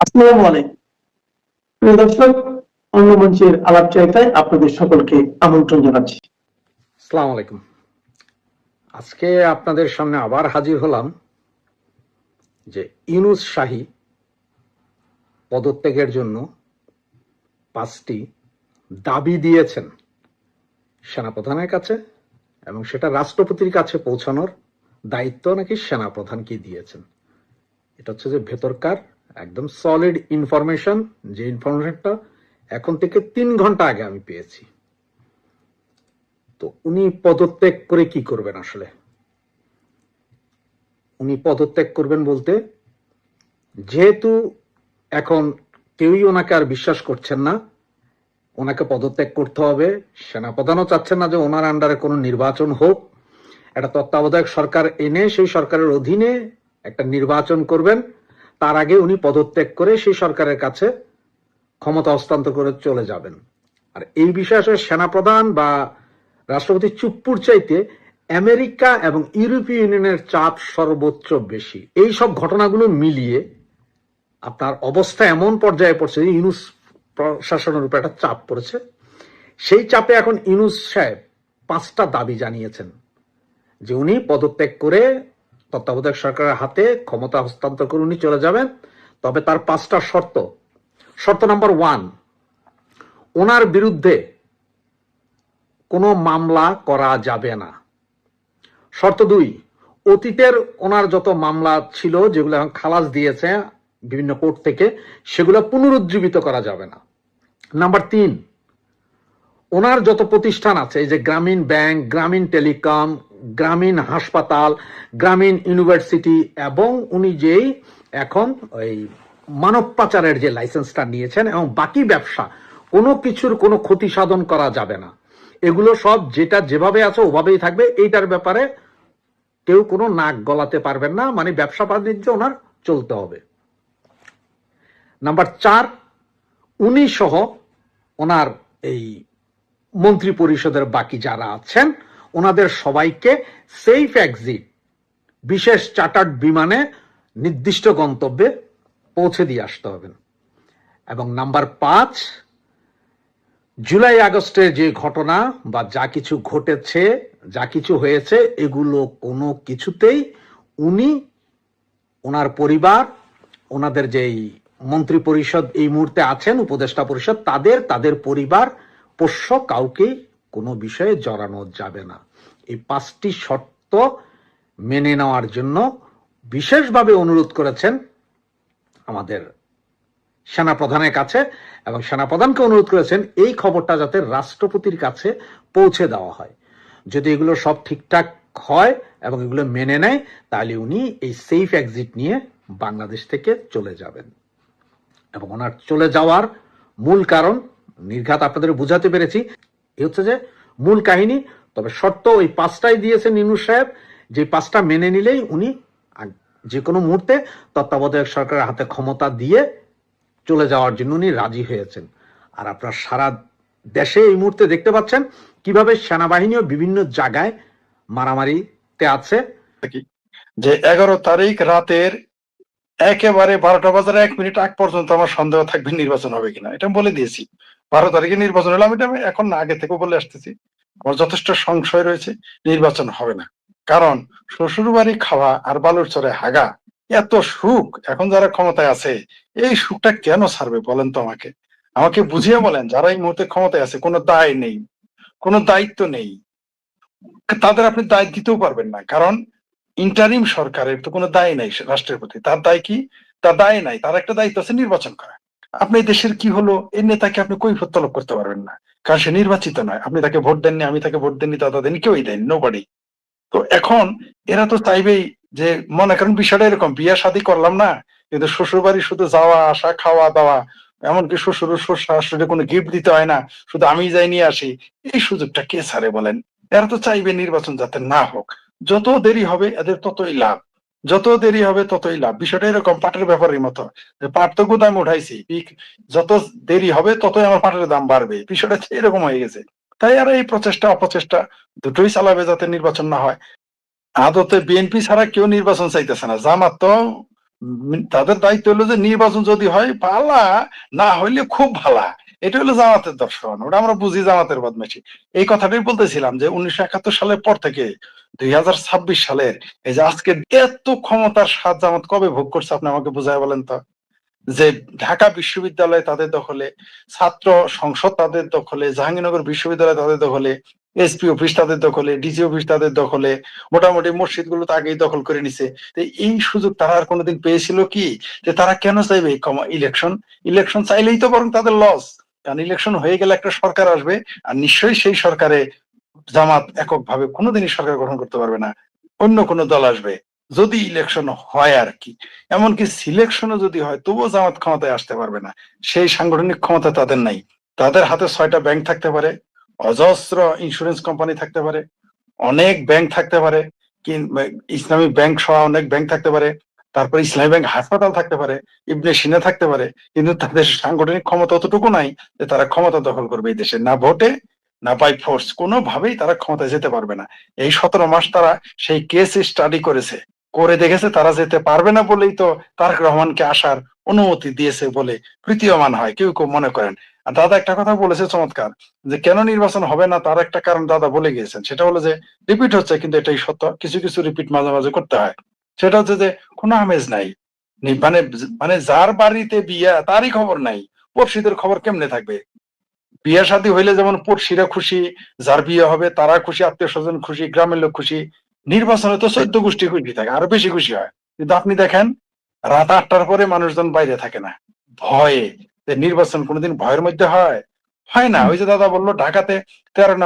আসসালামু আলাইকুম প্রিয় দর্শক, অন্য মঞ্চের আলাপচারিতায় আপনাদের সকলকে আমন্ত্রণ জানাচ্ছি। আসসালামু আলাইকুম। আজকে আপনাদের সামনে আবার হাজির হলাম যে ইউনূস শাহী পদত্যাগের জন্য 5টি দাবি দিয়েছেন সেনাপ্রধানের কাছে এবং সেটা রাষ্ট্রপতির কাছে পৌঁছানোর দায়িত্ব নাকি সেনাপ্রধানকে দিয়েছেন। এটা হচ্ছে যে ভেতরকার একদম সলিড ইনফরমেশন, যে ইনফরমেশনটা এখন থেকে 3 ঘন্টা আগে আমি পেয়েছি। তো উনি পদত্যাগ করে কি করবেন? আসলে উনি পদত্যাগ করবেন বলতে, যেহেতু এখন কেউই ওনাকে আর বিশ্বাস করছেন না, ওনাকে পদত্যাগ করতে হবে। সেনাপ্রধানও চাচ্ছেন না যে ওনার আন্ডারে কোনো নির্বাচন হোক। একটা তত্ত্বাবধায়ক সরকার এনে সেই সরকারের অধীনে একটা নির্বাচন করবেন, তার আগে উনি পদত্যাগ করে সেই সরকারের কাছে ক্ষমতা হস্তান্তর করে চলে যাবেন। আর এই বিষয়ে আসলে সেনাপ্রধান বা রাষ্ট্রপতি চুপ্পুর চাইতে আমেরিকা এবং ইউরোপীয় ইউনিয়নের চাপ সর্বোচ্চ বেশি। এই সব ঘটনাগুলো মিলিয়ে আপনার অবস্থা এমন পর্যায়ে পড়ছে যে ইউনূস প্রশাসনের উপর একটা চাপ পড়েছে। সেই চাপে এখন ইউনূস সাহেব 5টা দাবি জানিয়েছেন যে উনি পদত্যাগ করে তত্ত্বাবধায়ক সরকারের হাতে ক্ষমতা হস্তান্তর করে উনি চলে যাবেন। তবে তার 5টা শর্ত। শর্ত নাম্বার 1, ওনার বিরুদ্ধে কোনো মামলা করা যাবে না। শর্ত 2, অতীতের ওনার যত মামলা ছিল যেগুলো এখন খালাস দিয়েছে বিভিন্ন কোর্ট থেকে, সেগুলো পুনরুজ্জীবিত করা যাবে না। নাম্বার 3, ওনার যত প্রতিষ্ঠান আছে, এই যে গ্রামীণ ব্যাংক, গ্রামীণ টেলিকম, গ্রামীণ হাসপাতাল, গ্রামীণ ইউনিভার্সিটি এবং উনি যেই এখন ওই মানব পাচারের যে লাইসেন্সটা নিয়েছেন এবং বাকি ব্যবসা, কোনো কিছুর কোনো ক্ষতি সাধন করা যাবে না। এগুলো সব যেটা যেভাবে আছে ওভাবেই থাকবে। এইটার ব্যাপারে কেউ কোনো নাক গলাতে পারবেন না, মানে ব্যবসা বাণিজ্য ওনার চলতে হবে। নাম্বার 4, উনি সহ ওনার এই মন্ত্রী পরিষদের বাকি যারা আছেন ওনাদের সবাইকে সেফ এক্সিট বিশেষ চার্টার্ড বিমানে নির্দিষ্ট গন্তব্যে পৌঁছে দিয়ে আসতে হবেন। এবং নাম্বার 5, জুলাই আগস্টের যে ঘটনা বা যা কিছু ঘটেছে, যা কিছু হয়েছে, এগুলো কোনো কিছুতেই উনি, ওনার পরিবার, ওনাদের যেই মন্ত্রী পরিষদ এই মুহূর্তে আছেন, উপদেষ্টা পরিষদ, তাদের পরিবার পোষ্য কাউকে কোনো বিষয়ে জড়ানো যাবে না। এই 5টি শর্ত মেনে নেওয়ার জন্য বিশেষভাবে অনুরোধ করেছেন আমাদের সেনাপ্রধানের কাছে এবং সেনাপ্রধানকে অনুরোধ করেছেন এই খবরটা যাতে রাষ্ট্রপতির কাছে পৌঁছে দেওয়া হয়। যদি এগুলো সব ঠিকঠাক হয় এবং এগুলো মেনে নেয়, তাহলে উনি এই সেফ এক্সিট নিয়ে বাংলাদেশ থেকে চলে যাবেন। এবং ওনার চলে যাওয়ার মূল কারণ নির্ঘাত আপনাদের বুঝাতে পেরেছি। এই হচ্ছে যে মূল কাহিনী। তবে শর্ত ওই 5টাই দিয়েছেন ইউনূস সাহেব, যে 5টা মেনে নিলেই উনি যে কোনো মুহূর্তে তত্ত্বাবধায়ক সরকারের হাতে ক্ষমতা দিয়ে চলে যাওয়ার জন্য উনি রাজি হয়েছেন। আর আপনার সারা দেশে এই মুহূর্তে দেখতে পাচ্ছেন কিভাবে সেনাবাহিনীও বিভিন্ন জায়গায় মারামারিতে আছে। যে 11 তারিখ রাতের একেবারে 12টা বাজার 1 মিনিট আগ পর্যন্ত আমার সন্দেহ থাকবে নির্বাচন হবে কিনা। এটা বলে দিয়েছি। 12 তারিখে নির্বাচন হলো, আমি এখন না আগে থেকে বলে আসতেছি আমার যথেষ্ট সংশয় রয়েছে নির্বাচন হবে না। কারণ শ্বশুর বাড়ি খাওয়া আর বালুর চরে হাগা, এত সুখ এখন যারা ক্ষমতায় আছে, এই সুখটা কেন ছাড়বে বলেন তো আমাকে। আমাকে বুঝিয়ে বলেন, যারা এই মুহূর্তে ক্ষমতায় আছে কোনো দায় নেই, কোনো দায়িত্ব নেই, তাদের আপনি দায় দিতেও পারবেন না। কারণ ইন্টারিম সরকারের তো কোনো দায় নাই রাষ্ট্রের প্রতি। তার দায় কি? তার দায় নাই, তার একটা দায়িত্ব আছে নির্বাচন করা। আপনি দেশের কি হলো এই নেতাকে আপনি কৈফিয়ত তলব করতে পারবেন না, কারণ সে নির্বাচিত নয়। আপনি তাকে ভোট দেননি, আমি তাকে ভোট দেননি, দাদা দেননি, কেউই দেয়নি, নোবডি। তো এখন এরা তো চাইবেই যে, মনে করেন বিষয়টা এরকম, বিয়ে শাদী করলাম না, কিন্তু শ্বশুর বাড়ি শুধু যাওয়া আসা, খাওয়া দাওয়া, এমনকি শ্বশুর শাশুড়ি কোনো গিফট দিতে হয় না, শুধু আমি যাই নিয়ে আসি, এই সুযোগটা কে ছাড়ে বলেন? এরা তো চাইবে নির্বাচন যাতে না হোক। যত দেরি হবে এদের ততই লাভ, যত দেরি হবে ততই লাভ। বিষয়টা এরকম পাটের ব্যাপারের মতো, যে পাট তো গুদাম উঠাইছি, যত দেরি হবে ততই আমার পাটের দাম বাড়বে। বিষয়টা এরকম হয়ে গেছে। তাই আর এই প্রচেষ্টা অপচেষ্টা দুটোই চালাবে যাতে নির্বাচন না হয়। আদতে বিএনপি ছাড়া কেউ নির্বাচন চাইতেছে না। জামাত তো তাদের দায়িত্ব হলো যে নির্বাচন যদি হয় পালা, না হইলে খুব ভালা। এটা হলো জামাতের দর্শন, ওটা আমরা বুঝি জামাতের বদমাইশি। এই কথাটাই বলতেছিলাম যে 1971 সালের পর থেকে 2026 সালের এই যে আজকে এত ক্ষমতার স্বাদ জামাত কবে ভোগ করছে আপনি আমাকে বুঝায় বলেন তো। যে ঢাকা বিশ্ববিদ্যালয় তাদের দখলে, ছাত্র সংসদ তাদের দখলে, জাহাঙ্গীরনগর বিশ্ববিদ্যালয় তাদের দখলে, এসপি অফিস তাদের দখলে, ডিসি অফিস তাদের দখলে, মোটামুটি মসজিদ গুলো তো আগেই দখল করে নিছে। এই সুযোগ তারা আর কোনোদিন পেয়েছিল কি? যে তারা কেন চাইবে ইলেকশন? ইলেকশন চাইলেই তো বরং তাদের লস, কারণ ইলেকশন হয়ে গেলে একটা সরকার আসবে, আর নিশ্চয়ই সেই সরকারে জামাত এককভাবে কোনোদিনই সরকার গঠন করতে পারবে না, অন্য কোনো দল আসবে যদি ইলেকশন হয় আর কি। এমনকি সিলেকশনও যদি হয় তবুও জামাত ক্ষমতায় আসতে পারবে না, সেই সাংগঠনিক ক্ষমতা তাদের নাই। তাদের হাতে 6টা ব্যাংক থাকতে পারে, অজস্র ইন্স্যুরেন্স কোম্পানি থাকতে পারে, অনেক ব্যাংক থাকতে পারে, ইসলামী ব্যাংক সহ অনেক ব্যাংক থাকতে পারে, তারপর ইসলামী ব্যাংক হাসপাতাল থাকতে পারে, ইবনে সিনা থাকতে পারে, কিন্তু তাদের সাংগঠনিক ক্ষমতা অতটুকু নাই যে তারা ক্ষমতা দখল করবে এই দেশে, না ভোটে না বাই ফোর্স, কোনোভাবেই তারা ক্ষমতায় যেতে পারবে না। এই 17 মাস তারা সেই কেস স্টাডি করেছে, করে দেখেছে তারা যেতে পারবে না বলেই তো তারেক রহমানকে আসার অনুমতি দিয়েছে বলে প্রতীয়মান হয়, কেউ কেউ মনে করেন। আর দাদা একটা কথা বলেছে চমৎকার, যে কেন নির্বাচন হবে না তার একটা কারণ দাদা বলে গিয়েছেন, সেটা হলো যে রিপিট হচ্ছে, কিন্তু এটাই সত্য, কিছু কিছু রিপিট মাঝে মাঝে করতে হয়। সেটা হচ্ছে যে কোনো আমেজ নাই, মানে মানে যার বাড়িতে বিয়া তারই খবর নাই, পড়শিদের খবর কেমনে থাকবে? বিয়ে শাদী হইলে যেমন পড়শিরা খুশি, যার বিয়ে হবে তারা খুশি, আত্মীয় স্বজন খুশি, গ্রামের লোক খুশি, নির্বাচনে তো 14 গোষ্ঠী খুশি থাকে, আরো বেশি খুশি হয়। কিন্তু আপনি দেখেন রাত 8টার পরে মানুষজন বাইরে থাকে না, ভয়ে। নির্বাচন কোনোদিন ভয়ের মধ্যে হয়? হয় না। ওই যে দাদা বললো ঢাকাতে 13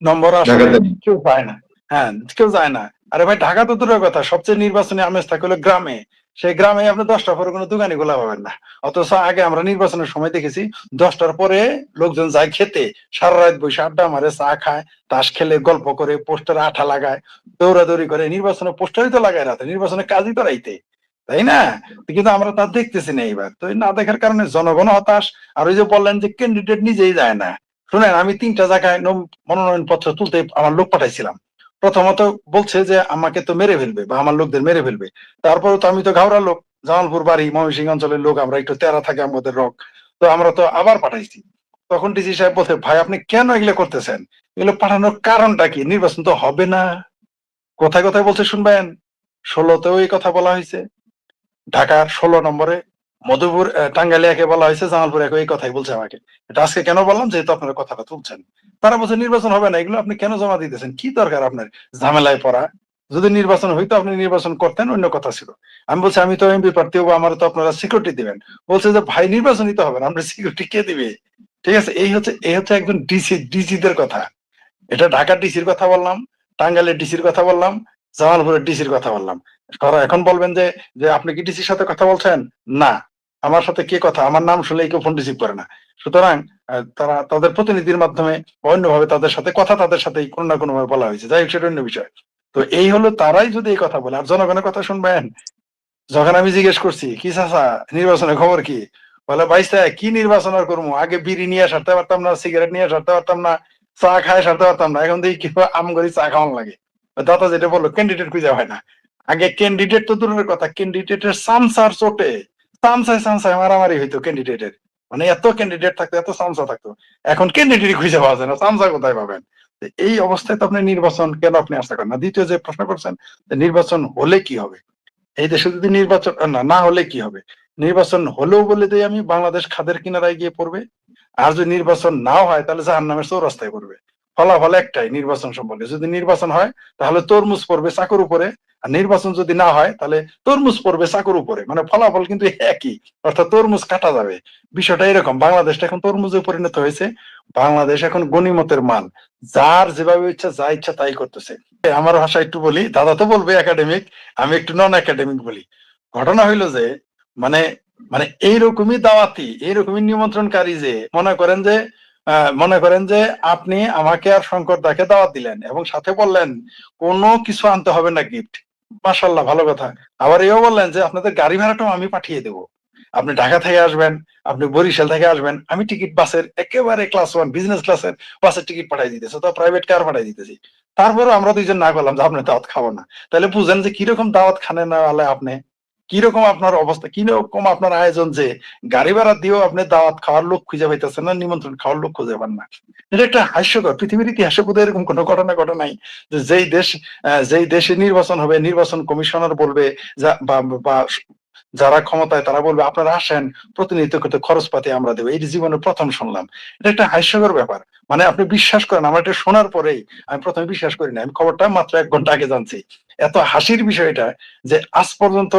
নম্বর আসনে কেউ পায় না, হ্যাঁ কেউ যায় না। আরে ভাই ঢাকা তো দূরের কথা, সবচেয়ে নির্বাচনী আমেজ থাকে হলো গ্রামে। সেই গ্রামে আপনি 10টার পরে কোনো দোকানি খোলা পাবেন না, অথচ আগে আমরা নির্বাচনের সময় দেখেছি 10টার পরে লোকজন যায় খেতে, সারা রাত বসে আড্ডা মারে, চা খায়, তাস খেলে, গল্প করে, পোস্টারে আঠা লাগায়, দৌড়াদৌড়ি করে। নির্বাচনে পোস্টারই তো লাগায় রাতে, নির্বাচনে কাজই তো রাইতে, তাই না? কিন্তু আমরা তা দেখতেছি না এইবার। তো এই না দেখার কারণে জনগণ হতাশ। আর ওই যে বললেন যে ক্যান্ডিডেট নিজেই যায় না, শুনেন আমি 3টা জায়গায় মনোনয়ন পত্র তুলতে আমার লোক পাঠাইছিলাম। প্রথমত বলছে যে আমাকে তো মেরে ফেলবে বা আমার লোকদের মেরে ফেলবে। তারপরে তো আমি তো ঘাওড়া লোক, জামালপুর বাড়ি, ময়মনসিংহ অঞ্চলের লোক, আমরা একটু তেরা থাকে আমাদের রক, তো আমরা তো আবার পাঠাইছি। তখন ডিসি সাহেব বলছে, ভাই আপনি কেন এগুলো করতেছেন? এগুলো পাঠানোর কারণটা কি? নির্বাচন তো হবে না। কোথায় কোথায় বলছে শুনবেন? 16তেও এই কথা বলা হয়েছে, ঢাকার 16 নম্বরে, মধুপুর টাঙ্গাইলিয়াকে বলা হয়েছে, জামালপুর একে এই কথাই বলছে আমাকে। এটা আজকে কেন বললাম, যেহেতু আপনারা কথাটা তুলছেন। তারা বলছে নির্বাচন হবে না, এগুলো আপনি কেন জমা দিতেছেন? কি দরকার আপনার ঝামেলায় পড়া? যদি নির্বাচন হইতো আপনি নির্বাচন করতেন, অন্য কথা ছিল। আমি বলছি আমি তো এমপি প্রার্থী হবো, আমার তো আপনারা সিকিউরিটি দিবেন। বলছে যে ভাই নির্বাচনই তো হবে না, আমরা সিকিউরিটি কে দিবে? ঠিক আছে, এই হচ্ছে একজন ডিসিদের কথা। এটা ঢাকার ডিসির কথা বললাম, টাঙ্গাইলের ডিসির কথা বললাম, জামালপুরের ডিসির কথা বললাম। এখন বলবেন যে যে আপনি কি ডিসির সাথে কথা বলছেন? না, আমার সাথে কে কথা, আমার নাম শুনলেই কেউ ফোন রিসিভ করে না। সুতরাং তারা তাদের প্রতিনিধির মাধ্যমে অন্যভাবে তাদের সাথে কথা, তাদের সাথে কোনো না কোনো ভাবে বলা হয়েছে, যাই হোক সেটা অন্য বিষয়। তো এই হলো, তারাই যদি এই কথা বলে, আর জনগণের কথা শুনবেন। যখন আমি জিজ্ঞেস করছি কি চাচা নির্বাচনের খবর কি, বলে ভাই কি নির্বাচন আর করবো, আগে বিড়ি নিয়ে সারতে পারতাম না, সিগারেট নিয়ে সারতে পারতাম না, চা খায় সারতে পারতাম না, এখন দেখি কি আম করে চা খাওয়ান লাগে। দাদা যেটা বললো ক্যান্ডিডেট খুঁজে হয় না। আগে ক্যান্ডিডেট তো দূরের কথা, ক্যান্ডিডেটের সামসার চোটে সামসায় মারামারি হইতো ক্যান্ডিডেটের, মানে এত ক্যান্ডিডেট থাকতো, এত সামসা থাকতো। এখন ক্যান্ডিডেট খুঁজে পাওয়া যায় না, সামসা কোথায় পাবেন? এই অবস্থায় তো আপনি নির্বাচন কেন আপনি আশা করেন না? দ্বিতীয় যে প্রশ্ন করছেন, নির্বাচন হলে কি হবে? এই দেশে যদি নির্বাচন না হলে কি হবে? নির্বাচন হলেও বলে দেই আমি, বাংলাদেশ খাদের কিনারায় গিয়ে পড়বে। আর যদি নির্বাচন নাও হয় তাহলে জাহান্নামের চৌরাস্তায় পড়বে। ফলাফল একটাই নির্বাচন সম্পর্কে, যদি নির্বাচন হয় তাহলে তরমুজ পড়বে চাকুর উপরে, আর নির্বাচন যদি না হয় তাহলে তরমুজ পড়বে চাকুর উপরে, মানে ফলাফল কিন্তু একই, অর্থাৎ তরমুজ কাটা যাবে। বিষয়টা এরকম, বাংলাদেশটা এখন তরমুজে পরিণত হয়েছে। বাংলাদেশ এখন গনিমতের মাল, যার যেভাবে ইচ্ছা যা ইচ্ছা তাই করতেছে। আমার ভাষা একটু বলি, দাদা তো বলবে একাডেমিক, আমি একটু নন একাডেমিক বলি। ঘটনা হইলো যে মানে মানে এইরকমই দাওয়াতি, এইরকমই নিমন্ত্রণকারী, যে মনে করেন যে আপনি আমাকে আর শঙ্কর দাকে দাওয়াত দিলেন এবং সাথে বললেন কোনো কিছু আনতে হবে না গিফট, মাশাআল্লাহ ভালো কথা। আবার এও বললেন যে আপনাদের গাড়ি ভাড়াটাও আমি পাঠিয়ে দেবো, আপনি ঢাকা থেকে আসবেন, আপনি বরিশাল থেকে আসবেন, আমি টিকিট বাসের একেবারে ক্লাস 1 বিজনেস ক্লাসের বাসের টিকিট পাঠাই দিতেছি, তো প্রাইভেট কার পাঠাই দিতেছি। তারপরে আমরা দুইজন না করলাম যে আপনি দাওয়াত খাবো না। তাহলে বুঝেন যে কিরকম দাওয়াত খানে না হলে আপনি, কিরকম আপনার অবস্থা, কিরকম আপনার আয়োজন, যে গাড়ি ভাড়া দিয়েও আপনি দাওয়াত খাওয়ার লোক খুঁজে পাইতেছেন না, নিমন্ত্রণ খাওয়ার লোক খুঁজে পান না। এটা একটা হাস্যকর। পৃথিবীর ইতিহাসে বোধহয় এরকম কোনো ঘটনা ঘটে নাই যে যেই দেশে নির্বাচন হবে, নির্বাচন কমিশনার বলবে বা যারা ক্ষমতায় তারা বলবে আপনারা আসেন, প্রতিনিধিত্ব করতে খরচপাতি আমরা দেবো। এই জীবনে প্রথম শুনলাম। এটা একটা হাস্যকর ব্যাপার। মানে আপনি বিশ্বাস করেন, আমার এটা শোনার পরেই আমি প্রথমে বিশ্বাস করি না। আমি খবরটা মাত্র 1 ঘন্টা আগে জানছি। এত হাসির বিষয় এটা যে আজ পর্যন্ত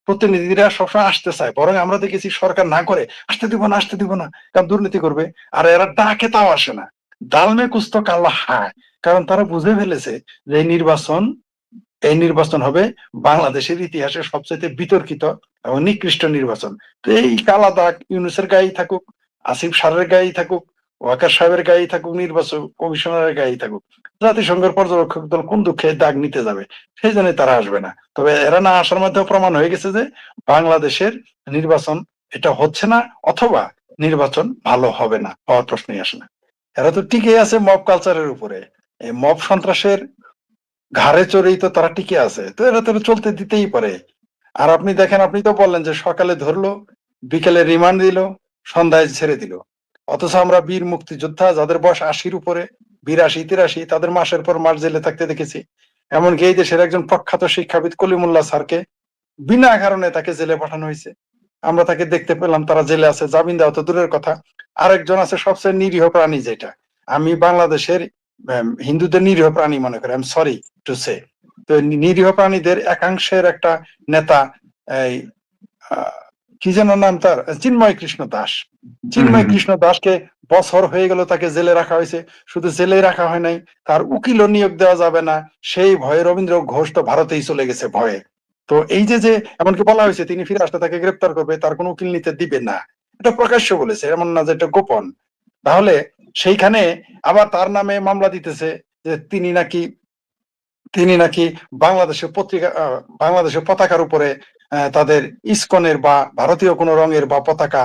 প্রতিনিধিরা সবসময় আসতে চায়, বরং আমরা দেখেছি সরকার না করে, আসতে দিব না, আসতে দিব না, কারণ দুর্নীতি করবে। আর এরা ডাকে তাও আসে না। ডালমে কুস্ত কাল্লা হায়, কারণ তারা বুঝে ফেলেছে যে এই নির্বাচন হবে বাংলাদেশের ইতিহাসে সবচেয়ে বিতর্কিত এবং নিকৃষ্ট নির্বাচন। তো এই কালা দাগ ইউনূসের গায়েই থাকুক, আসিফ সারের গায়েই থাকুক, ওয়াকার সাহেবের গায়েই থাকুক, নির্বাচন কমিশনারের গায়েই থাকুক, জাতিসংঘের পর্যবেক্ষক দল কোন দুঃখে দাগ নিতে যাবে, সেই জন্য তারা আসবে না। তবে এরা না আসার মধ্যে প্রমাণ হয়ে গেছে যে বাংলাদেশের নির্বাচন এটা হচ্ছে না, অথবা নির্বাচন ভালো হবে না, হওয়ার প্রশ্নই আসে না। এরা তো টিকে আছে মব কালচারের উপরে, এই মব সন্ত্রাসের ঘাড়ে চড়েই তো তারা টিকে আছে। তো এরা তো চলতে দিতেই পারে। আর আপনি দেখেন, আপনি তো বললেন যে সকালে ধরলো, বিকেলে রিমান্ড দিল, সন্ধ্যায় ছেড়ে দিল। অথচ আমরা বীর মুক্তিযোদ্ধা যাদের বয়স 80-র উপরে, 82-83, তাদের মাসের পর মাস জেলে থাকতে দেখেছি। এমনকি এই দেশের একজন প্রখ্যাত শিক্ষাবিদ কলিমুল্লাহ স্যারকে বিনা কারণে তাকে জেলে পাঠানো হয়েছে। আমরা তাকে দেখতে পেলাম, তারা জেলে আছে, জামিন দেওয়া তো দূরের কথা। আরেকজন আছে সবচেয়ে নিরীহ প্রাণী, যেটা আমি বাংলাদেশের হিন্দুদের নিরীহ প্রাণী মনে করি, I am sorry to say. তো নিরীহ প্রাণীদের একাংশের একটা নেতা, এই কি যেন নাম তার, চিন্ময় কৃষ্ণ দাস। চিন্ময় কৃষ্ণ দাসকে বছর হয়ে গেল তাকে জেলে রাখা হয়েছে। শুধু জেলে রাখা হয় নাই, তার উকিলও নিয়োগ দেওয়া যাবে না, সেই ভয়ে রবীন্দ্র ঘোষ তো ভারতেই চলে গেছে ভয়ে। তো এই যে এমনকি বলা হয়েছে তিনি ফিরে আসলে তাকে গ্রেপ্তার করবে, তার কোনো উকিল নিতে দিবে না। এটা প্রকাশ্য বলেছে, এমন না যে এটা গোপন। তাহলে সেইখানে আবার তার নামে মামলা দিতেছে যে তিনি নাকি বাংলাদেশের বাংলাদেশের পতাকার উপরে তাদের ইসকনের বা ভারতীয় কোন রঙের বা পতাকা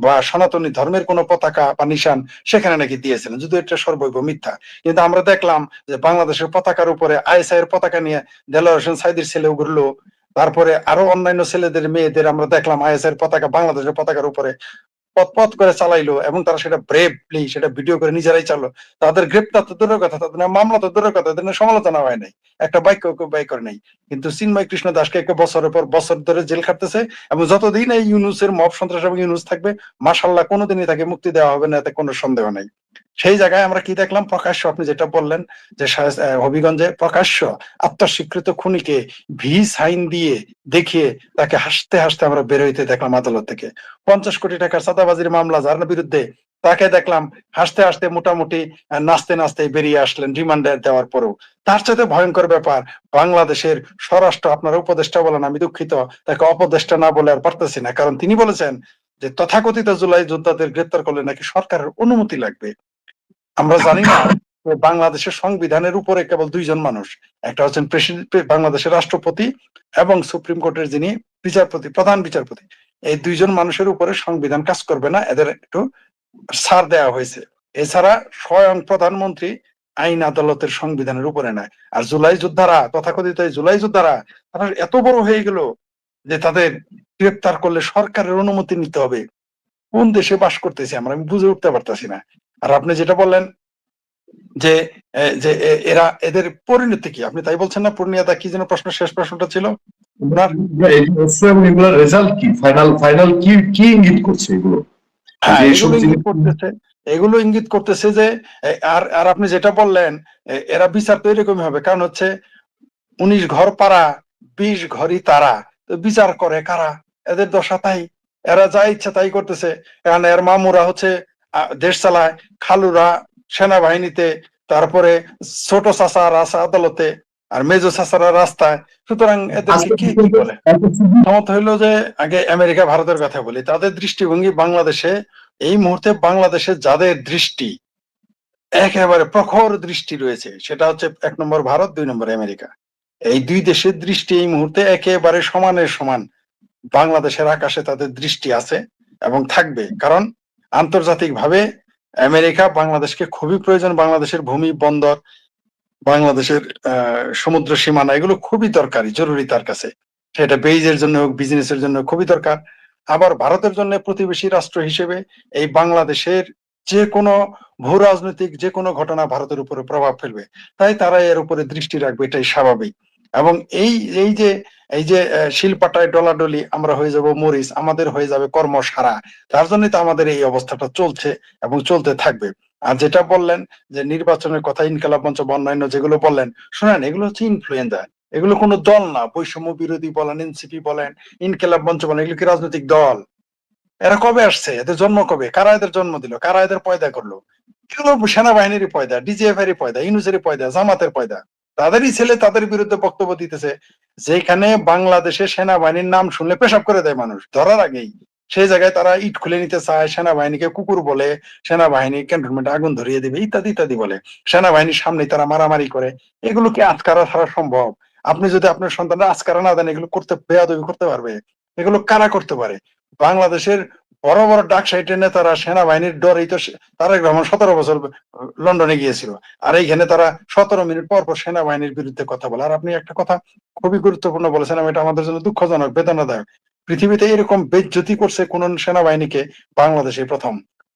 বা সনাতনী ধর্মের কোন পতাকা বা নিশান সেখানে নাকি দিয়েছিলেন, যদি এটা সর্বৈব মিথ্যা। কিন্তু আমরা দেখলাম যে বাংলাদেশের পতাকার উপরে আইএসআই এর পতাকা নিয়ে দেলোয়ার হোসেন সাইদির ছেলেও ঘুরলো। তারপরে আরো অন্যান্য ছেলেদের মেয়েদের আমরা দেখলাম আইএসআই এর পতাকা বাংলাদেশের পতাকার উপরে পথ করে চালাইলো, এবং তারা সেটা ব্রেভলি সেটা ভিডিও করে নিজেরাই চালো। তাদের গ্রেপ্তার তো দূরের কথা, তাদের মামলা তো দূরের কথা, তাদের সমালোচনা হয় নাই, একটা বাক্য ব্যয় করে নাই। কিন্তু চিন্ময় কৃষ্ণ দাসকে বছরের পর বছর ধরে জেল খাটতেছে, এবং যতদিন এই ইউনূসের মব সন্ত্রাস এবং ইউনূস থাকবে, মাশাআল্লাহ কোনোদিনই তাকে মুক্তি দেওয়া হবে না, এতে কোনো সন্দেহ নাই। সেই জায়গায় আমরা কি দেখলাম, প্রকাশ্য আপনি যেটা বললেন যে হবিগঞ্জে প্রকাশ্য আত্মস্বীকৃত খুনিকে ভি সাইন দিয়ে দেখিয়ে তাকে হাসতে হাসতে আমরা বের হইতে দেখলাম আদালত থেকে। 50 কোটি টাকার চাঁদাবাজির মামলা যার বিরুদ্ধে, তাকে দেখলাম হাসতে হাসতে মোটামুটি নাচতে নাচতে বেরিয়ে আসলেন রিমান্ডে দেওয়ার পরেও। তার সাথে ভয়ঙ্কর ব্যাপার, বাংলাদেশের স্বরাষ্ট্র আপনার উপদেষ্টা বলেন, আমি দুঃখিত তাকে অপদেষ্টা না বলে আর পারতেছি না, কারণ তিনি বলেছেন যে তথাকথিত জুলাই যোদ্ধাদের গ্রেপ্তার করলে নাকি সরকারের অনুমতি লাগবে। আমরা জানি না বাংলাদেশের সংবিধানের উপরে কেবল 2 জন মানুষ, একটা হচ্ছেন বাংলাদেশের রাষ্ট্রপতি এবং সুপ্রিম কোর্টের যিনি বিচারপতি, প্রধান বিচারপতি। এই 2 জন মানুষের উপরে সংবিধান কাজ করবে না, এদের একটু ছাড় দেওয়া হয়েছে। এছাড়া স্বয়ং প্রধানমন্ত্রী আইন আদালতের সংবিধানের উপরে নাই। আর জুলাই যোদ্ধারা, তথাকথিত জুলাই যোদ্ধারা, তারা এত বড় হয়ে গেল যে তাদের গ্রেপ্তার করলে সরকারের অনুমতি নিতে হবে। কোন দেশে বাস করতেছি আমরা, আমি বুঝে উঠতে পারতেছি না। আর আপনি যেটা বললেন যে এদের পরিণতি কি, আপনি তাই বলছেন না? পূর্ণিয়াদা কি যেন প্রশ্ন, শেষ প্রশ্নটা ছিল আপনার? এগুলোর রেজাল্ট কি, ফাইনাল কি ইঙ্গিত করছে এগুলো? হ্যাঁ, এগুলো ইঙ্গিত করতেছে যে আর আপনি যেটা বললেন, এরা বিচার তো এরকমই হবে, কারণ হচ্ছে 19 ঘর পাড়া 20 ঘরই তারা, তো বিচার করে কারা? এদের দশা তাই, এরা যা ইচ্ছা তাই করতেছে। কারণ এর মামুরা হচ্ছে দেশ চালায়, খালুরা সেনাবাহিনীতে, তারপরে ছোট চাচারা আছে আদালতে, আর মেজো চাচারা রাস্তায়। সুতরাং এদেরকে কি বলে, ক্ষমতা হইলো যে আগে আমেরিকা ভারতের কথা বলি, তাদের দৃষ্টিভঙ্গি বাংলাদেশে এই মুহূর্তে, বাংলাদেশে যাদের দৃষ্টি একেবারে প্রখর দৃষ্টি রয়েছে, সেটা হচ্ছে 1 নম্বর ভারত, 2 নম্বর আমেরিকা। এই 2 দেশের দৃষ্টি এই মুহূর্তে একেবারে সমানের সমান। বাংলাদেশের আকাশে তাদের দৃষ্টি আছে এবং থাকবে, কারণ আন্তর্জাতিক ভাবে আমেরিকা বাংলাদেশকে খুবই প্রয়োজন। বাংলাদেশের ভূমি, বন্দর, বাংলাদেশের সমুদ্র সীমানা এগুলো খুবই দরকারি, জরুরি তার কাছে। সেটা বেইজের জন্য হোক, বিজনেসের জন্য খুবই দরকার। আবার ভারতের জন্য প্রতিবেশী রাষ্ট্র হিসেবে এই বাংলাদেশের যে কোনো ভূ রাজনৈতিক যে কোনো ঘটনা ভারতের উপরে প্রভাব ফেলবে, তাই তারা এর উপরে দৃষ্টি রাখবে, এটাই স্বাভাবিক। এবং এই এই যে এই যে শিলপাটায় ডলাডলি আমরা হয়ে যাব মরিচ, আমাদের হয়ে যাবে কর্মসারা, তার জন্যই তো আমাদের এই অবস্থাটা চলছে এবং চলতে থাকবে। আর যেটা বললেন যে নির্বাচনের কথা, ইনকালাব মঞ্চ বা অন্যান্য যেগুলো বললেন, শোনেন এগুলো হচ্ছে ইনফ্লুয়েঞ্জা, এগুলো কোনো দল না। বৈষম্য বিরোধী বলেন, এনসিপি বলেন, ইনকিলাব মঞ্চ বলেন, এগুলো কি রাজনৈতিক দল? এরা কবে আসছে? এদের জন্ম কবে? কারা এদের জন্ম দিল? কারা এদের পয়দা করলো? এগুলো সেনাবাহিনীরই পয়দা, ডিজিএফ এরই পয়দা, ইউনুসেরই পয়দা, জামাতের পয়দা। তাদেরই ছেলে তাদের বিরুদ্ধে বক্তব্য দিতেছে, যেখানে বাংলাদেশে সেনাবাহিনীর নাম শুনলে পেশাব করে দেয় মানুষ ধরার আগেই। সেই জায়গায় তারা ইট খুলে নিতে চায়, সেনাবাহিনীকে কুকুর বলে, সেনাবাহিনী ক্যান্টনমেন্টে আগুন ধরিয়ে দেবে ইত্যাদি ইত্যাদি বলে, সেনাবাহিনীর সামনে তারা মারামারি করে। এগুলো কি আজকারা ছাড়া সম্ভব? আপনি যদি আপনার সন্তানরা আজকারা না দেন, এগুলো করতে বেয়াদবি করতে পারবে? এগুলো কারা করতে পারে? বাংলাদেশের বড় বড় ডাক সাইটের নেতারা সেনাবাহিনীর ডরেই তো তারেক রহমান 17 বছর লন্ডনে গিয়েছিল, আর এইখানে তারা 17 মিনিট পর পর সেনাবাহিনীর বিরুদ্ধে কথা বলে। আর আপনি একটা কথা খুবই গুরুত্বপূর্ণ বলেছেন, এটা আমাদের জন্য দুঃখজনক, বেদনাদায়ক। পৃথিবীতে এরকম বেজ্জতি করছে কোন সেনাবাহিনীকে বাংলাদেশে প্রথম।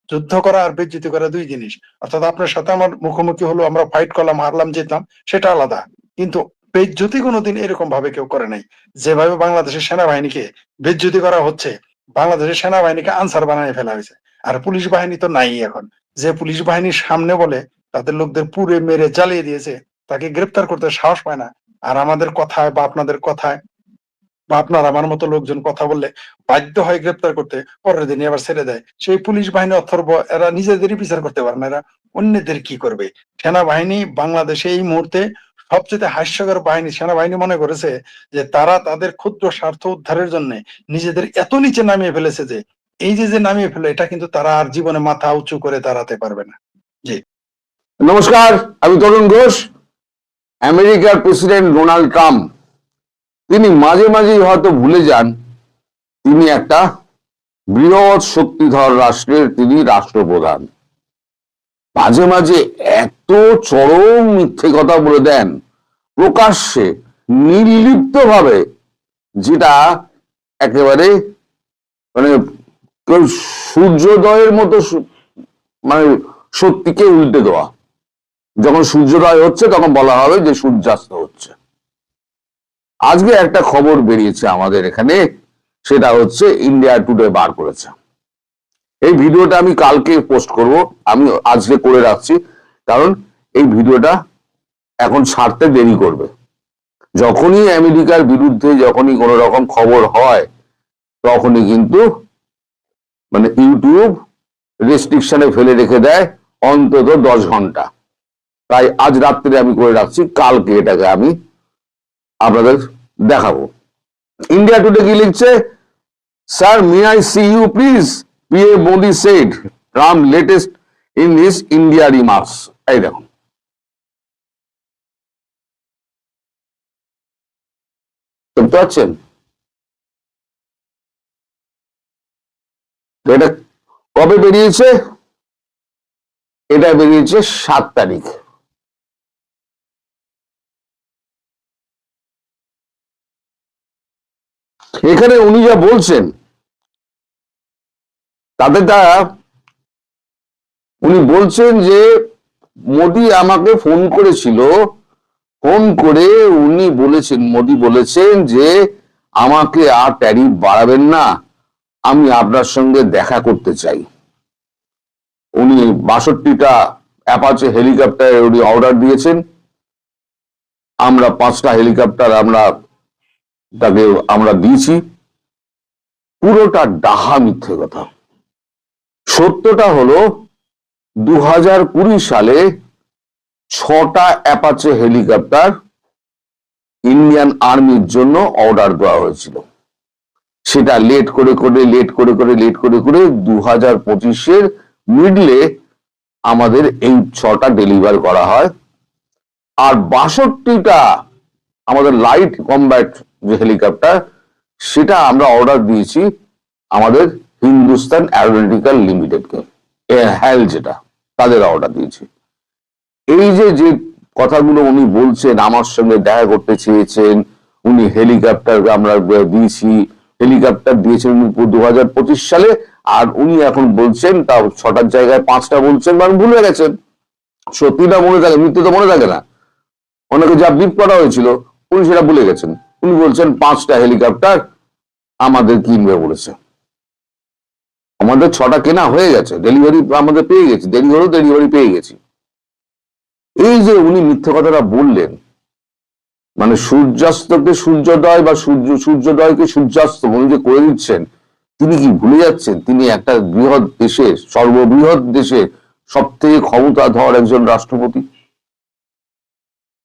যুদ্ধ করা আর বেজ্জতি করা দুই জিনিস। অর্থাৎ আপনার সাথে আমার মুখোমুখি হলো, আমরা ফাইট করলাম, হারলাম, জিতলাম, সেটা আলাদা। কিন্তু বেজ্জতি কোনোদিন এরকম ভাবে কেউ করে নাই, যেভাবে বাংলাদেশের সেনাবাহিনীকে বেজ্জতি করা হচ্ছে। বাংলাদেশের সেনাবাহিনীকে আনসার বানিয়ে ফেলা হয়েছে। আর পুলিশ বাহিনী তো নাই এখন। যে পুলিশ বাহিনীর সামনে বলে তাদের লোকদের পুড়ে মেরে জ্বালিয়ে দিয়েছে, তাকে গ্রেপ্তার করতে সাহস পায় না। আর আমাদের কথায় বা আপনাদের কথায় বা আপনার আমার মতো লোকজন কথা বললে বাধ্য হয় গ্রেপ্তার করতে, পরের দিনই আবার ছেড়ে দেয়। সেই পুলিশ বাহিনী অথর্ব, এরা নিজেদেরই বিচার করতে পারে না, এরা অন্যদের কি করবে? সেনাবাহিনী বাংলাদেশে এই মুহূর্তে সবচেয়ে হাস্যকর বাহিনী। সেনাবাহিনী মনে করেছে যে তারা তাদের ক্ষুদ্র স্বার্থ উদ্ধারের জন্য নিজেদের এত নিচে নামিয়ে ফেলেছে যে এই যে যে নামিয়ে ফেলে, এটা কিন্তু তারা আর জীবনে মাথা উঁচু করে দাঁড়াতে পারবে না। জি নমস্কার, আমি তরুণ ঘোষ। আমেরিকার প্রেসিডেন্ট ডোনাল্ড ট্রাম্প তিনি মাঝে মাঝেই হয়তো ভুলে যান তিনি একটা বৃহৎ শক্তিধর রাষ্ট্রের তিনি রাষ্ট্রপ্রধান। মাঝে মাঝে এত চরম মিথ্যে কথা বলে দেন প্রকাশ্যে, নির্লিপ্ত ভাবে, যেটা একেবারে মানে কেউ সূর্যোদয়ের মতো মানে সত্যিকে উল্টে দেওয়া। যখন সূর্যোদয় হচ্ছে তখন বলা হবে যে সূর্যাস্ত হচ্ছে। আজকে একটা খবর বেরিয়েছে আমাদের এখানে, সেটা হচ্ছে ইন্ডিয়া টুডে বার করেছে। এই ভিডিওটা আমি কালকে পোস্ট করব, আমি আজকে করে রাখছি, কারণ এই ভিডিওটা এখন ছাড়তে দেরি করবে। যখনই আমেরিকার বিরুদ্ধে যখনই কোনো রকম খবর হয়, তখনই কিন্তু মানে ইউটিউব রেস্ট্রিকশনে ফেলে রেখে দেয় অন্তত 10 ঘন্টা। তাই আজ রাত্রে আমি করে রাখছি, কালকে এটাকে আমি আপনাদের দেখাবো। ইন্ডিয়া টুডে কি লিখছে? Sir, may I see you please, PM Modi said, Trump latest in his India remarks. এই দেখুন, দেখতে পাচ্ছেন? এটা কবে বেরিয়েছে? এটা বেরিয়েছে 7 তারিখ। এখানে উনি যা বলছেন তাতে উনি বলছেন যে মোদি আমাকে ফোন করেছিল, ফোন করে উনি বলেছেন, মোদি বলেছেন যে আমাকে আর ট্যারিফ বাড়াবেন না, আমি আপনার সঙ্গে দেখা করতে চাই। উনি 62টা অ্যাপাচে হেলিকপ্টার উনি অর্ডার দিয়েছেন। আমরা 5টা হেলিকপ্টার আমরা দিয়েছি। পুরোটা ডাহা মিথ্যে কথা। সত্যটা হলো 2020 সালে 6টা অ্যাপাচে হেলিকপ্টার ইন্ডিয়ান আর্মির জন্য অর্ডার দেওয়া হয়েছিল। সেটা লেট করে 2025-এর মিডলে আমাদের এই 6টা ডেলিভার করা হয়। আর 62টা আমাদের লাইট কমব্যাট যে হেলিকপ্টার, সেটা আমরা অর্ডার দিয়েছি আমাদের হিন্দুস্তান অ্যারোনটিক্যাল লিমিটেডকে, হ্যাল যেটা, তাদের অর্ডার দিয়েছি। এই যে কথাগুলো উনি বলছেন, আমার সঙ্গে দেখা করতে চেয়েছেন, উনি হেলিকপ্টার আমরা দিয়েছি, হেলিকপ্টার দিয়েছেন 2025 সালে, আর উনি এখন বলছেন তা 6টার জায়গায় 5টা বলছেন, মানে ভুলে গেছেন। সত্যিটা মনে থাকে, মৃত্যু তো মনে থাকে না। ওনাকে যা ব্রিফ করা হয়েছিল উনি সেটা ভুলে গেছেন। উনি বলছেন 5টা হেলিকপ্টার আমাদের কিনবে বলেছে। আমাদের 6টা কেনা হয়ে গেছে, ডেলিভারি আমাদের পেয়ে গেছি, দেরি হলেও ডেলিভারি পেয়ে গেছি। এই যে উনি মিথ্যে কথাটা বললেন, মানে সূর্যাস্তকে সূর্যোদয় বা সূর্যোদয়কে সূর্যাস্ত উনি যে করে দিচ্ছেন, তিনি কি ভুলে যাচ্ছেন তিনি একটা বৃহৎ দেশের, সর্ববৃহৎ দেশের সব থেকে ক্ষমতাধর একজন রাষ্ট্রপতি?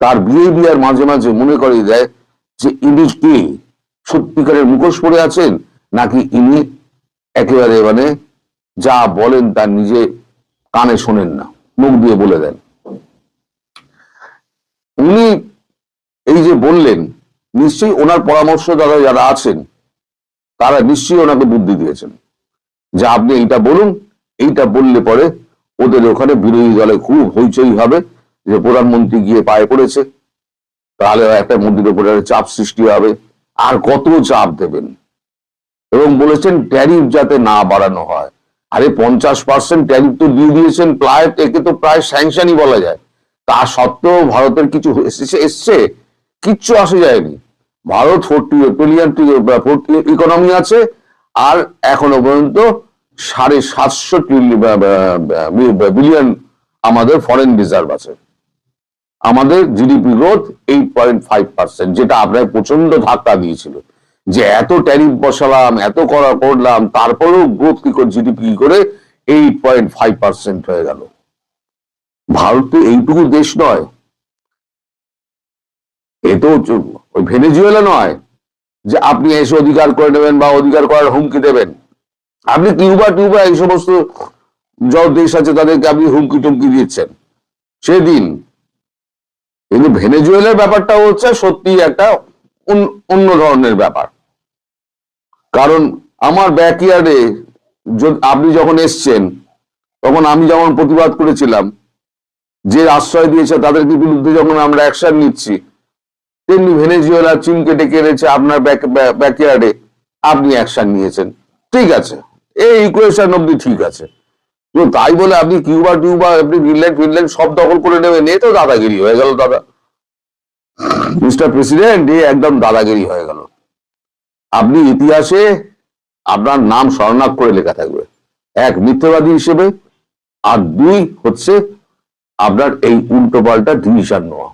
তার বিহেভিয়ার মাঝে মাঝে মনে করিয়ে দেয় যে ইনি কে, সত্যিকারের মুখোশ পরে আছেন, নাকি ইনি একেবারে মানে যা বলেন তার নিজে কানে শোনেন না, মুখ দিয়ে বলে দেন। উনি এই যে বললেন, নিশ্চয়ই ওনার পরামর্শদাতা যারা আছেন তারা নিশ্চয়ই ওনাকে বুদ্ধি দিয়েছেন যে আপনি এইটা বলুন, এইটা বললে পরে ওদের ওখানে বিরোধী দলে খুব হইচই হবে যে প্রধানমন্ত্রী গিয়ে পায়ে পড়েছে, তাহলে একটা মোদির উপরে চাপ সৃষ্টি হবে, আর কত চাপ দেবেন। এবং বলেছেন ট্যারিফ যাতে না বাড়ানো হয়। আরে 50% ট্যারিফ তো দিয়ে দিয়েছেন, প্রায় একে তো প্রায় স্যাংশনই বলা যায়। তা সত্ত্বেও ভারতের কিছু এসছে? কিচ্ছু আসে যায়নি। ভারত 40 ট্রিলিয়ন ইকোনমি আছে, আর এখনো পর্যন্ত 750 বিলিয়ন আমাদের ফরেন রিজার্ভ আছে। আমাদের জিডিপি গ্রোথ 8.5%, যেটা আপনার প্রচন্ড ধাক্কা দিয়েছিল যে এত ট্যারিফ বসালাম, এত করলাম, তারপরেও গ্রোথ কি করে, জিডিপি কি করে 8.5% হয়ে গেল। ভারত তো এইটুকু দেশ নয়, এ তো ওই ভেনেজুয়েলা নয় যে আপনি এসে অধিকার করে নেবেন বা অধিকার করার হুমকি দেবেন। আপনি কিউবা এই সমস্ত যত দেশ আছে তাদেরকে আপনি হুমকি টুমকি দিচ্ছেন সেদিন। কিন্তু ভেনেজুয়েলার ব্যাপারটা হচ্ছে সত্যি একটা অন্য ধরনের ব্যাপার। কারণ আমার ব্যাকইয়ার্ডে আপনি যখন এসছেন তখন আমি যেমন প্রতিবাদ করেছিলাম, যে আশ্রয় দিয়েছে তাদের বিরুদ্ধে যখন আমরা অ্যাকশন নিচ্ছি, তেমনি ভেনেজুয়েলা চীনকে ডেকে এনেছে আপনার ব্যাকইয়ার্ডে, আপনি অ্যাকশন নিয়েছেন। ঠিক আছে, এই ইকুয়েশন অব্দি ঠিক আছে, তো তাই বলে আপনি কিউবা আপনি ফিনল্যান্ড সব দখল করে নেবেন, এ তো দাদাগিরি হয়ে গেল দাদা। মিস্টার প্রেসিডেন্ট, এ একদম দাদাগিরি হয়ে গেল। আপনি ইতিহাসে আপনার নাম স্মরণাক্ষরে লেখা থাকবে, 1 মিথ্যাবাদী হিসেবে, আর 2 হচ্ছে আপনার এই উল্টোপাল্টা ডিসিশন নেওয়া।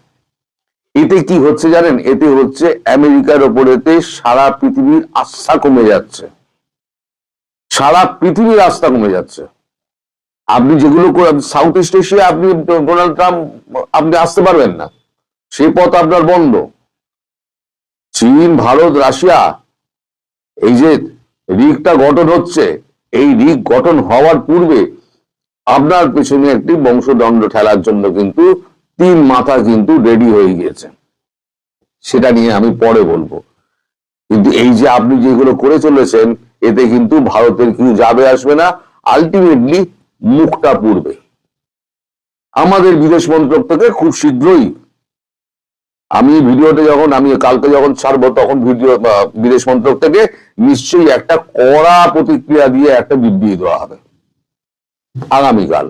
এতে কি হচ্ছে জানেন? এতে হচ্ছে আমেরিকার ওপরেতে সারা পৃথিবীর আস্থা কমে যাচ্ছে, সারা পৃথিবীর আস্থা কমে যাচ্ছে। আপনি যেগুলো সাউথ ইস্ট এশিয়া আপনি ডোনাল্ড ট্রাম্প আপনি আসতে পারবেন না, সেই পথ আপনার বন্ধ। চীন, ভারত, রাশিয়া, এই যে রিগটা গঠন হচ্ছে, এই রিগ গঠন হওয়ার পূর্বে আপনার পেছনে একটি বংশদণ্ড ঠেলার জন্য কিন্তু 3 মাথা কিন্তু রেডি হয়ে গিয়েছে। সেটা নিয়ে আমি পরে বলবো। কিন্তু এই যে আপনি যেগুলো করে চলেছেন, এতে কিন্তু ভারতের কিছু যাবে আসবে না, আলটিমেটলি মুখটা পুড়বে। আমাদের বিদেশ মন্ত্রক থেকে খুব শীঘ্রই আমি ভিডিওতে আমি কালকে যখন ছাড়বো, তখন বিদেশ মন্ত্রক থেকে নিশ্চয়ই একটা কড়া প্রতিক্রিয়া দিয়ে একটা বিবৃতি দেওয়া হবে আগামীকাল,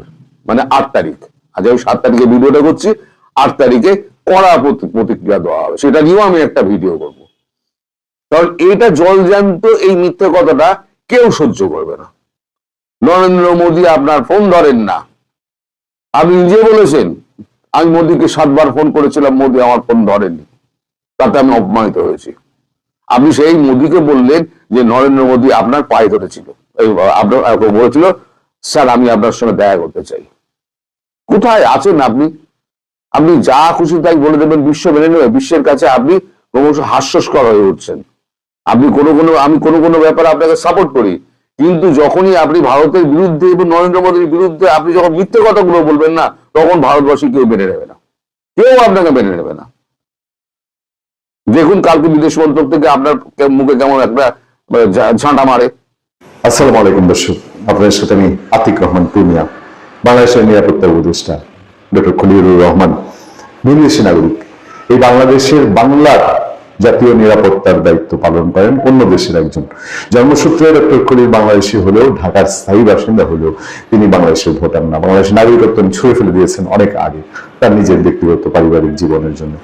মানে 8 তারিখ। আজ আমি 7 তারিখে ভিডিওটা করছি, 8 তারিখে কড়া প্রতিক্রিয়া দেওয়া হবে, সেটা নিয়েও আমি একটা ভিডিও করব। কারণ এটা জলজ্যান্ত, এই মিথ্যে কথাটা কেউ সহ্য করবে না। নরেন্দ্র মোদী আপনার ফোন ধরেন না, আপনি নিজে বলেছেন আমি মোদীকে 7 বার ফোন করেছিলাম, মোদী আমার ফোন ধরেননি, তাতে আমি অপমানিত হয়েছি। আপনি সেই মোদীকে বললেন যে নরেন্দ্র মোদী আপনার পায়ে ধরেছিল, আপনার বলেছিল স্যার আমি আপনার সঙ্গে দেখা করতে চাই। কোথায় আছেন আপনি? আপনি যা খুশি তাই বলে দেবেন, বিশ্ব মেনে নেবে। বিশ্বের কাছে আপনি ক্রমশ হাস্যস্কর হয়ে উঠছেন। আপনি আমি কোনো ব্যাপারে আপনাকে সাপোর্ট করি, কিন্তু যখনই আপনি ভারতের বিরুদ্ধে এবং নরেন্দ্র মোদীর বিরুদ্ধে আপনি যখন মিথ্যে কথাগুলো বলবেন না, তখন ভারতবাসী কেউ মেনে নেবে না, কেউ আপনাকে মেনে নেবে না। দেখুন কালকে বিদেশ মন্ত্রক থেকে আপনার মুখে কেমন একটা ঝাঁটা মারে। আসসালামু আলাইকুম দর্শক, আপনাদের সাথে আমি আতিক রহমান পূর্ণিয়া, বাংলাদেশের নিরাপত্তা উপদেষ্টা ডক্টর খলিলুর রহমান বিদেশি নাগরিক এই বাংলাদেশের বাংলার জাতীয় নিরাপত্তার দায়িত্ব পালন করেন অন্য দেশের একজন। জন্মসূত্রে ডক্টর খলিল বাংলাদেশি হলেও ঢাকার স্থায়ী বাসিন্দা হলেও তিনি বাংলাদেশের ভোটার না। বাংলাদেশের নাগরিকত্ব তিনি ছুঁড়ে ফেলে দিয়েছেন অনেক আগে তার নিজের ব্যক্তিগত পারিবারিক জীবনের জন্য।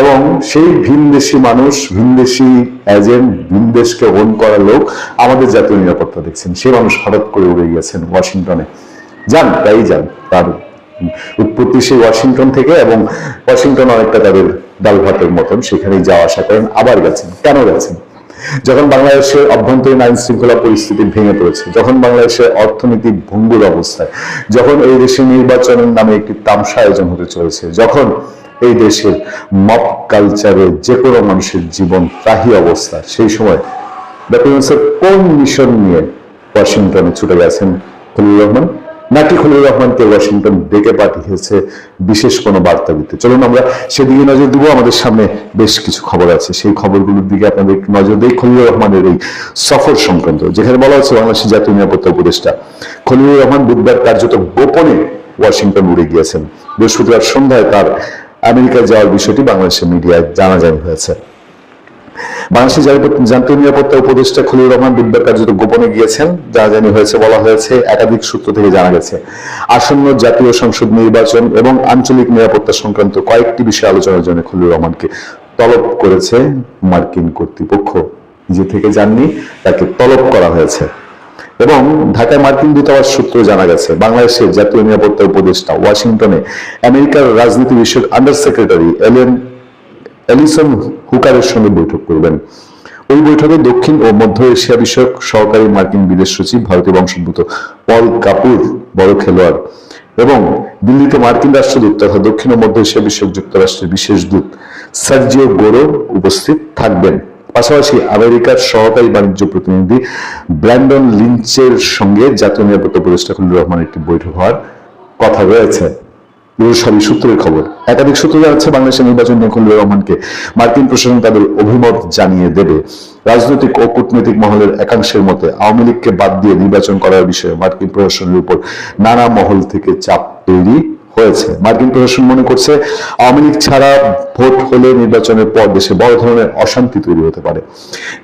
এবং সেই ভিনদেশি মানুষ, ভিনদেশি এজেন্ট, ভিনদেশকে ওন করা লোক আমাদের জাতীয় নিরাপত্তা দেখছেন। সে মানুষ হঠাৎ করে উড়ে গিয়েছেন ওয়াশিংটনে। যান, তাই যান, তার উৎপত্তি সেই ওয়াশিংটন থেকে এবং ওয়াশিংটন অনেকটা তাদের ডাল ভাতের মতন, সেখানেই যাওয়া আসা করেন। আবার গেছেন, কেন গেছেন? যখন বাংলাদেশের অভ্যন্তরীণ আইন শৃঙ্খলা পরিস্থিতি ভেঙে পড়েছে, যখন বাংলাদেশের অর্থনীতি ভঙ্গুর অবস্থায়, যখন এই দেশে নির্বাচনের নামে একটি তামসা আয়োজন হতে চলেছে, যখন এই দেশের মব কালচারে যে কোনো মানুষের জীবন ত্রাহি অবস্থা, সেই সময় ডক্টর ইউনূসের কোন মিশন নিয়ে ওয়াশিংটনে ছুটে গেছেন খলিলুর রহমান? নাকি খলিলুর রহমানকে ওয়াশিংটন ডেকে পাঠিয়েছে বিশেষ কোনো বার্তা দিতে? চলুন আমরা সেদিকে নজর দিব। আমাদের সামনে বেশ কিছু খবর আছে, সেই খবরগুলোর দিকে আপনাদের একটু নজর দেই। খলিলুর রহমানের এই সফর সংক্রান্ত, যেখানে বলা হচ্ছে বাংলাদেশের জাতীয় নিরাপত্তা উপদেষ্টা খলিলুর রহমান বুধবার কার্যত গোপনে ওয়াশিংটন উড়ে গিয়েছেন। বৃহস্পতিবার সন্ধ্যায় তার আমেরিকায় যাওয়ার বিষয়টি বাংলাদেশের মিডিয়ায় জানাজানি হয়েছে। বাংলাদেশের জাতীয় নিরাপত্তা উপদেষ্টা খলিলুর রহমান বুধবার কার্যত গোপনে গিয়েছেন, জানাজানি হয়েছে। বলা হয়েছে, একাধিক সূত্র থেকে জানা গেছে, আসন্ন জাতীয় সংসদ নির্বাচন এবং আঞ্চলিক নিরাপত্তা সংক্রান্ত কয়েকটি বিষয় আলোচনার জন্য খলিলুর রহমানকে তলব করেছে মার্কিন কর্তৃপক্ষ। নিজে থেকে যাননি, তাকে তলব করা হয়েছে। এবং ঢাকায় মার্কিন দূতাবাস সূত্রে জানা গেছে, বাংলাদেশের জাতীয় নিরাপত্তা উপদেষ্টা ওয়াশিংটনে আমেরিকার রাজনীতি বিষয়ক আন্ডার সেক্রেটারি এলিসন হুকারের সঙ্গে বৈঠক করবেন। ওই বৈঠকে দক্ষিণ ও মধ্য এশিয়া বিষয়ক সহকারী মার্কিন বিদেশ সচিব, ভারতীয় বংশোদ্ভূত পল কাপুর, বড় খেলোয়াড়, এবং দিল্লিতে মার্কিন রাষ্ট্রদূত তথা দক্ষিণ ও মধ্য এশিয়া বিষয়ক যুক্তরাষ্ট্রের বিশেষ দূত সার্জিও গোরো উপস্থিত থাকবেন। পাশাপাশি আমেরিকার সহকারী বাণিজ্য প্রতিনিধি ব্র্যান্ডন লিঞ্চের সঙ্গে জাতীয় নিরাপত্তা উপদেষ্টা খলিলুর রহমানের একটি বৈঠক হওয়ার কথা রয়েছে। সবই সূত্রের খবর। একাধিক সূত্র জানাচ্ছে, বাংলাদেশের নির্বাচন নিয়ে খলিলুর রহমানকে মার্কিন প্রশাসন তাদের অভিমত জানিয়ে দেবে। রাজনৈতিক ও কূটনৈতিক মহলের একাংশের মতে আওয়ামী লীগকে বাদ দিয়ে নির্বাচন করার বিষয়ে মার্কিন প্রশাসনের উপর নানা মহল থেকে চাপ তৈরি হয়েছে। মার্কিন প্রশাসন মনে করছে, আওয়ামী লীগ ছাড়া ভোট হলে নির্বাচনের পর দেশে বড় ধরনের অশান্তি তৈরি হতে পারে।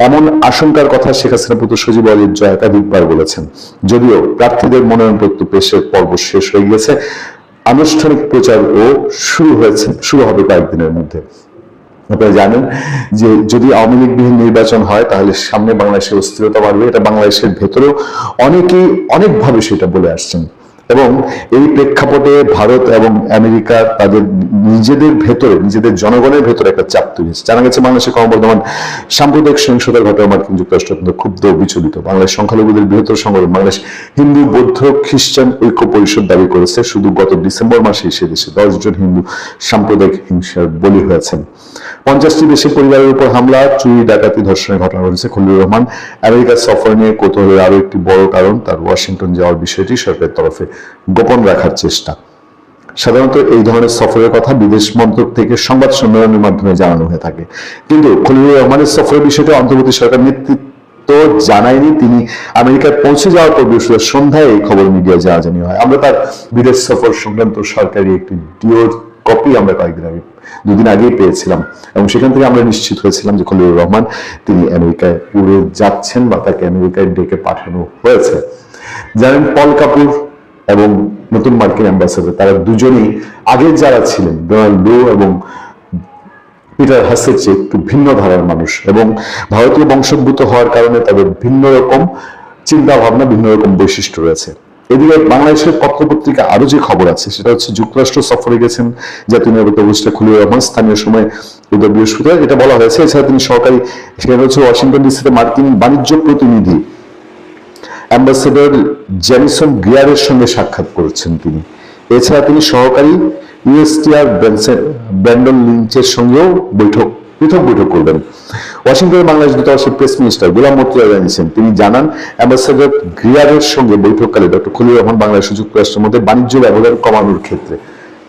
এমন আশঙ্কার কথা শেখ হাসিনার পুত্র সজীব ওয়াজেদ জয় একাধিকবার বলেছেন। যদিও প্রার্থীদের মনোনয়নপত্র পেশের পর্ব শেষ হয়ে গিয়েছে, আনুষ্ঠানিক প্রচারও শুরু হবে কয়েকদিনের মধ্যে। আপনারা জানেন যে যদি আওয়ামী লীগ বিহীন নির্বাচন হয় তাহলে সামনে বাংলাদেশের অস্থিরতা বাড়বে। এটা বাংলাদেশের ভেতরেও অনেকেই অনেকভাবে সেটা বলে আসছেন। এবং এই প্রেক্ষাপটে ভারত এবং আমেরিকা তাদের নিজেদের ভেতরে, নিজেদের জনগণের ভেতরে একটা চাপ তৈরি হয়েছে। জানা গেছে, বাংলাদেশে ক্রমবর্ধমান সাম্প্রদায়িক সহিংসতার ঘটনায় মার্কিন যুক্তরাষ্ট্র অত্যন্ত ক্ষুব্ধ ও বিচলিত। বাংলাদেশ সংখ্যালঘুদের বৃহত্তর সংগঠন বাংলাদেশ হিন্দু বৌদ্ধ খ্রিস্টান ঐক্য পরিষদ দাবি করেছে, শুধু গত ডিসেম্বর মাসে সে দেশে 10 জন হিন্দু সাম্প্রদায়িক হিংসার বলি হয়েছেন। 50টি দেশে পরিবারের উপর হামলা, চুরি, ডাকাতি, ধর্ষণের ঘটনা ঘটেছে। খলিলুর রহমান আমেরিকার সফর নিয়ে কৌতূহলের আরো একটি বড় কারণ তার ওয়াশিংটন যাওয়ার বিষয়টি সরকারের তরফে গোপন রাখার চেষ্টা। সাধারণত এই ধরনের সফরের কথা বিদেশ মন্ত্রক থেকে সংবাদ সম্মেলনের মাধ্যমে জানানো হয়ে থাকে, কিন্তু খলিলুর রহমানের সফরের বিষয়টি অন্তর্বর্তী সরকার নেতৃত্ব জানায়নি। তিনি আমেরিকায় পৌঁছে যাওয়ার পর বৃহস্পতিবার সন্ধ্যায় এই খবর মিডিয়ায় জানাজানি হয়। আমরা তার বিদেশ সফর সংক্রান্ত সরকারি একটি ডিওর কপি আমরা দুদিন আগেই পেয়েছিলাম এবং সেখান থেকে আমরা নিশ্চিত হয়েছিলাম যে খলিলুর রহমান তিনি আমেরিকায় উড়ে যাচ্ছেন বা তাকে আমেরিকায় ডেকে পাঠানো হয়েছে। জানেন, পল কাপুর এবং নতুন মার্কিন অ্যাম্বাসেডর, তারা দুজনেই আগের যারা ছিলেন ডোনাল্ড লু এবং পিটার হাসের চেয়ে একটু ভিন্ন ধারার মানুষ এবং ভারতীয় বংশোদ্ভূত হওয়ার কারণে তাদের ভিন্ন রকম চিন্তা ভাবনা, ভিন্ন রকম বৈশিষ্ট্য রয়েছে। এদিকে বাংলাদেশের পত্রপত্রিকা আরো যে খবর আছে সেটা হচ্ছে, যুক্তরাষ্ট্র সফরে গেছেন জাতীয় নিরাপত্তা উপদেষ্টা খলিলুর রহমান স্থানীয় সময় বৃহস্পতিবার, এটা বলা হয়েছে। এছাড়া তিনি সহকারী, সেখানে হচ্ছে ওয়াশিংটন ডিসিতে মার্কিন বাণিজ্য প্রতিনিধি অ্যাম্বাসেডর জেমিসন গ্রিয়ারের সঙ্গে সাক্ষাৎ করেছেন তিনি। এছাড়া তিনি সহকারী ইউএসটিআর ব্র্যান্ডন লিঞ্চের সঙ্গেও পৃথক বৈঠক করবেন। ওয়াশিংটনে বাংলাদেশ দূতাবাসের প্রেস মিনিস্টার গোলাম মর্তুজা জানিয়েছেন, তিনি জানান, অ্যাম্বাসেডর গ্রিয়ারের সঙ্গে বৈঠককালে ডক্টর খলিলুর রহমান বাংলাদেশ ও যুক্তরাষ্ট্রের মধ্যে বাণিজ্য ব্যবধান কমানোর ক্ষেত্রে,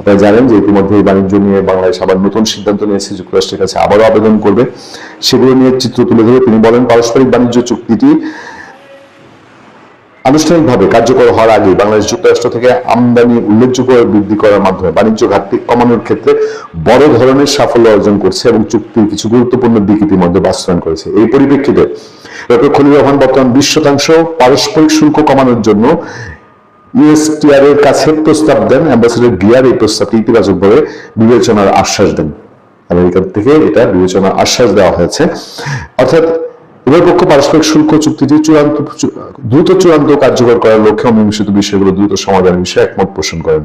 আপনারা জানেন যে ইতিমধ্যে এই বাণিজ্য নিয়ে বাংলাদেশ আবার নতুন সিদ্ধান্ত নিয়েছে, যুক্তরাষ্ট্রের কাছে আবারও আবেদন করবে, সেগুলো নিয়ে চিত্র তুলে ধরে তিনি বলেন, পারস্পরিক বাণিজ্য চুক্তিটি আনুষ্ঠানিকভাবে কার্যকর হওয়ার আগে বাংলাদেশ যুক্তরাষ্ট্র থেকে আমদানি উল্লেখযোগ্য বৃদ্ধি করার মাধ্যমে বাণিজ্য ঘাটতি কমানোর ক্ষেত্রে বড় ধরনের সাফল্য অর্জন করছে এবং চুক্তির কিছু গুরুত্বপূর্ণ দিক ইতিমধ্যে বাস্তবায়ন করেছে। এই পরিপ্রেক্ষিতে ডক্টর খলিলুর রহমান বর্তমান 20% পারস্পরিক শুল্ক কমানোর জন্য ইউএসটিআর এর কাছে প্রস্তাব দেন। অ্যাম্বাসেডর গিয়ার এই প্রস্তাবটি ইতিবাচকভাবে বিবেচনার আশ্বাস দেন। আমেরিকা থেকে এটা বিবেচনার আশ্বাস দেওয়া হয়েছে, অর্থাৎ উভয় পক্ষ পারস্পরিক শুল্ক চুক্তিটি দ্রুত চূড়ান্ত কার্যকর করার লক্ষ্যে অমীমাংসিত বিষয়গুলো দ্রুত সমাধানের বিষয়ে একমত পোষণ করেন।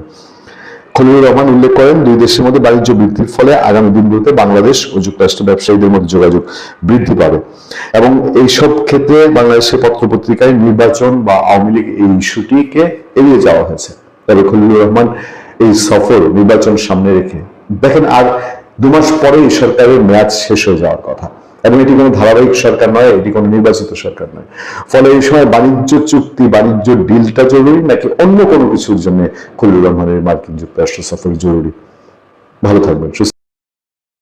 খলিলুর রহমান উল্লেখ করেন, দুই দেশের মধ্যে বাণিজ্য বৃদ্ধির ফলে আগামী দিনগুলোতে বাংলাদেশ ও যুক্তরাষ্ট্র ব্যবসায়ীদের মধ্যে যোগাযোগ বৃদ্ধি পাবে এবং এইসব ক্ষেত্রে বাংলাদেশের পত্রপত্রিকায় নির্বাচন বা আওয়ামী লীগ এই ইস্যুটিকে এড়িয়ে যাওয়া হয়েছে। তবে খলিলুর রহমান এই সফর নির্বাচন সামনে রেখে দেখেন, আর 2 মাস পরে এই সরকারের মেয়াদ শেষ হয়ে যাওয়ার কথা এবং এটি কোনো ধারাবাহিক সরকার নয়, এটি কোনো নির্বাচিত সরকার নয়। ফলে এই সময় বাণিজ্য চুক্তি, বাণিজ্য ডিলটা জরুরি নাকি অন্য কোনো কিছুর জন্য খলিলুর রহমানের মার্কিন যুক্তরাষ্ট্র সফর জরুরি? ভালো থাকবেন।